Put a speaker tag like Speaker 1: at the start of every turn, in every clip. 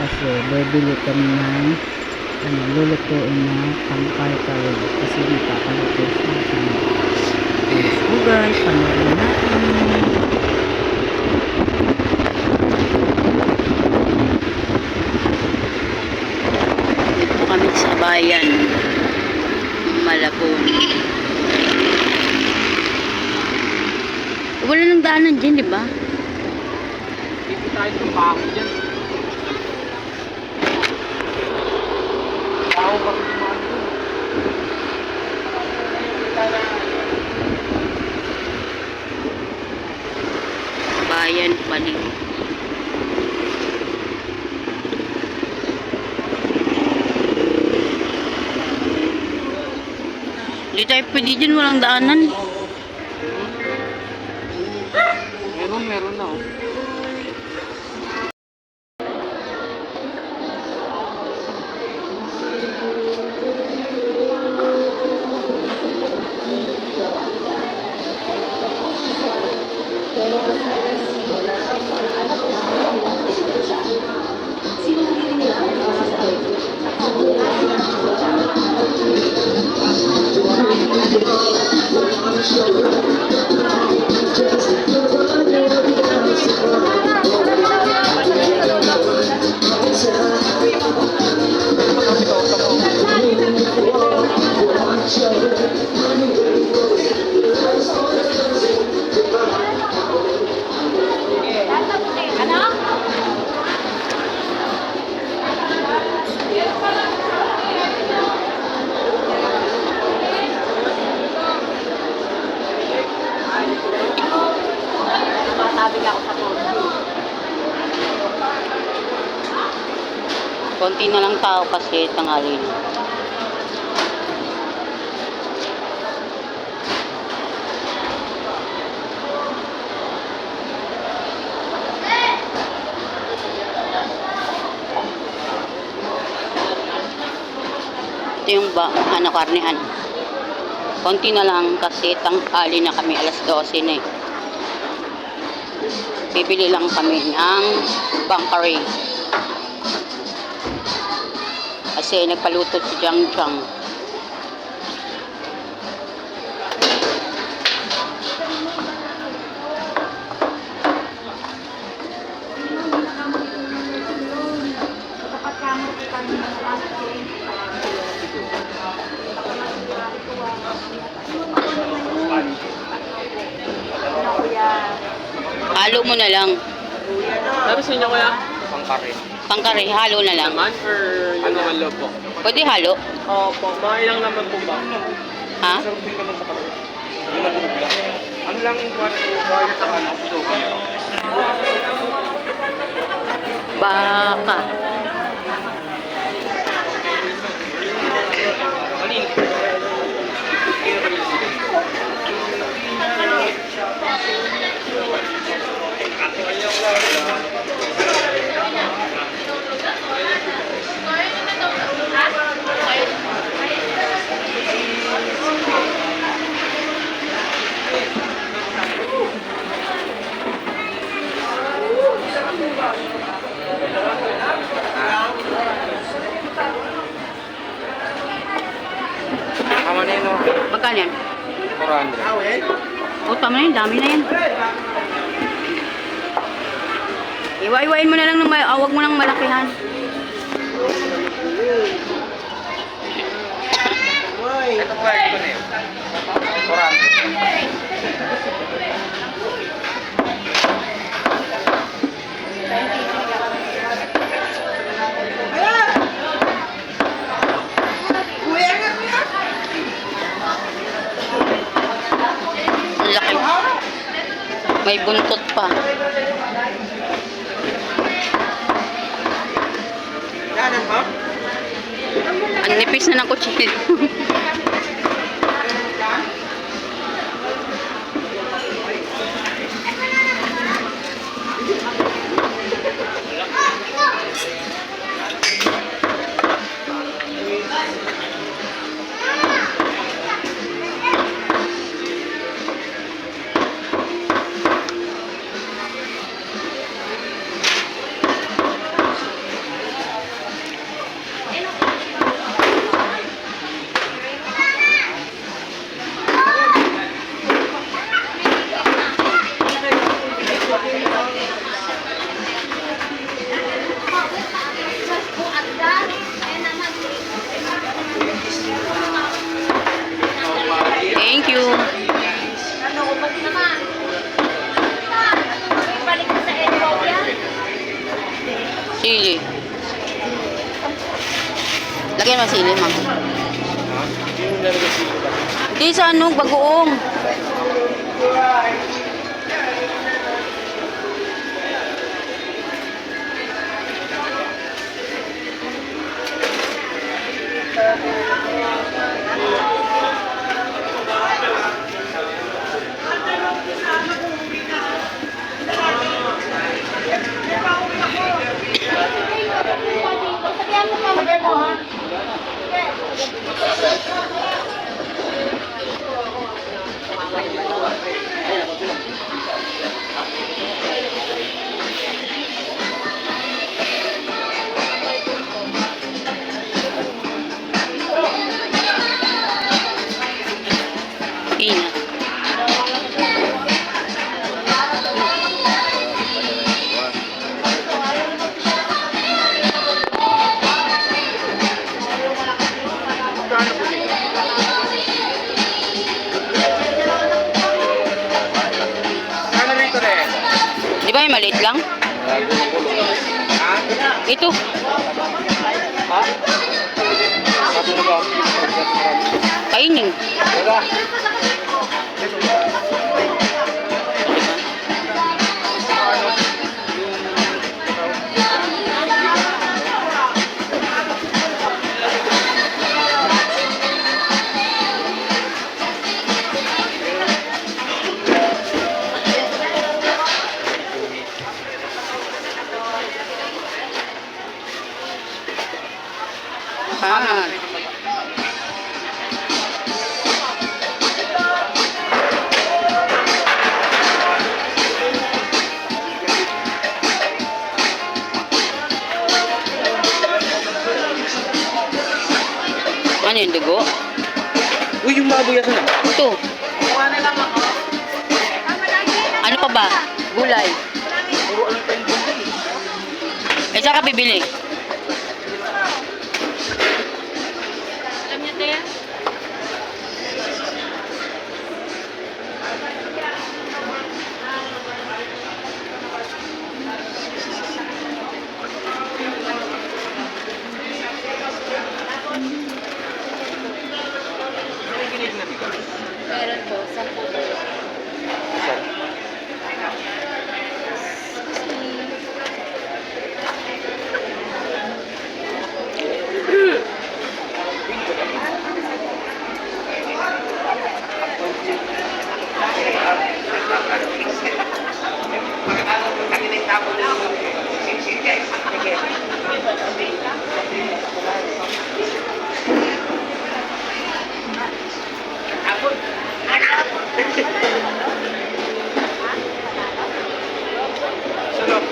Speaker 1: kasi bibili kami ng lulutuin na pang-karkawin kasi nagpapaluto siya sa so guys, panoorin natin. Dito kami sa bayan Malabon. Wala nang daanan dyan, di ba?
Speaker 2: Dito tayo ng baho dyan. Baho kami naman dun.
Speaker 1: Bayan Paling. Hindi tayo pwede dyan, walang daanan.
Speaker 2: Meron na oh.
Speaker 1: Konti na lang tao kasi tanghali na. Ito yung karnihan. Konti na lang kasi tanghali na kami, alas 12 na eh. Bibili lang kami ng bangkari. Kasi nagpaluto si Jang Jang. Halo mo na lang.
Speaker 2: Sabi sa inyo kaya? Pangkari.
Speaker 1: Pangkari, halo na lang.
Speaker 2: Naman or yung naman loob po?
Speaker 1: Pwede halo?
Speaker 2: Opo, mga ilang naman po ba?
Speaker 1: Ha?
Speaker 2: Sarap din naman sa kapatid. Ano lang yung kwarto sa ano?
Speaker 1: Baka.
Speaker 2: Tama na yun o.
Speaker 1: Magkano yan?
Speaker 2: 400.
Speaker 1: O, tama na yun. Dami na yan. Iwa-iwain mo na lang. Huwag mo nang malakihan.
Speaker 2: Ito po ay ito na yun. 400.
Speaker 1: Ang laki. May buntot pa. Ang nipis na ng kutsilyo. sili. Lagyan mo sili, ma'am.
Speaker 2: Yung lalagay sila ba?
Speaker 1: Hindi sa anong bagoong. Ina.
Speaker 2: Magkano po dito? Kano rito na eh?
Speaker 1: Di ba yung maliit lang?
Speaker 2: Ha?
Speaker 1: Ito.
Speaker 2: Ha? Sabi na ba?
Speaker 1: Kainin.
Speaker 2: Wala.
Speaker 1: Ah. Ano yung dugo?
Speaker 2: Uy, yung baboy yan na.
Speaker 1: Ito. Ano pa ba? Gulay.
Speaker 2: Puro ano pa yung baboy.
Speaker 1: Eh, saan ka bibili? Meron po, 10.
Speaker 2: Sarap.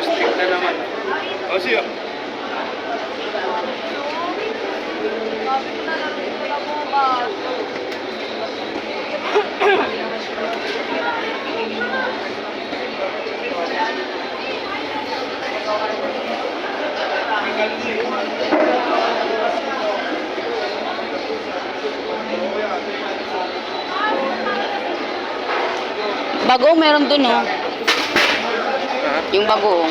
Speaker 2: Stick na naman. O siya.
Speaker 1: Bagoong meron dun, oh.
Speaker 2: Ha?
Speaker 1: Yung bagoong.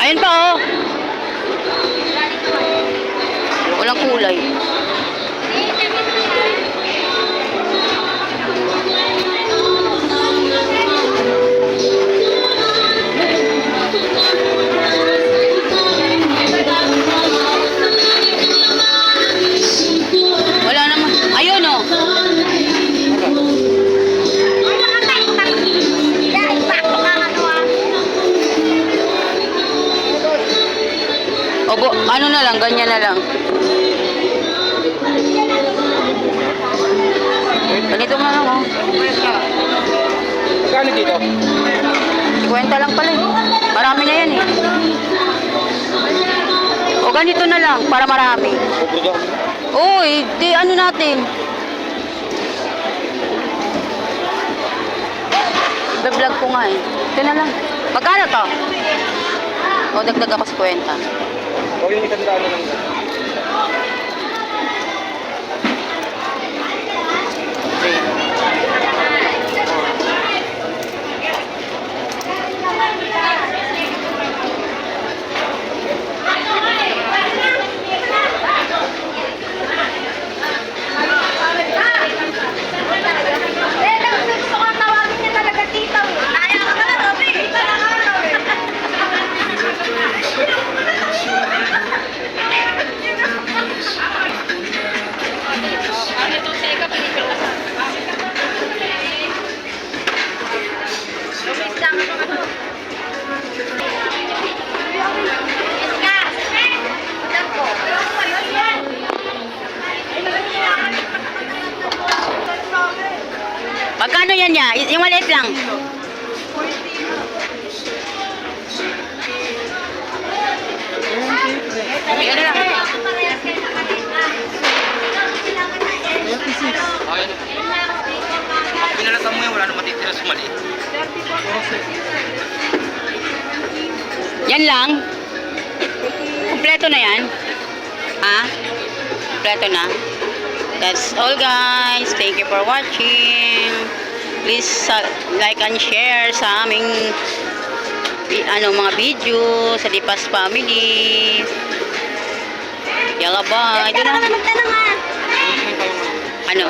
Speaker 1: Ayun pa, oh. Walang kulay. Wala naman. Ayun, oh. Obo, ano na lang, ganyan na lang.
Speaker 2: dito.
Speaker 1: 50 lang pala eh. Marami na yan eh. O ganito na lang, para marami. Uy, di ano natin. Be-vlog ko nga eh. Ito na lang. Magkano to? O, dagdag ako sa 50.
Speaker 2: Huwag yung itandaan na lang.
Speaker 1: Magkano yan niya? Yung maliit lang. Yan na lang.
Speaker 2: Ayun. Pinalatan mo yan, wala na matitira sa mali.
Speaker 1: Yan lang. Kompleto na yan. Ha? Kompleto na. That's all guys. Thank you for watching. Please like and share sa aming mga video sa Lipas Family. Yalla bye. Ito na. Ano?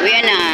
Speaker 1: Uwi na.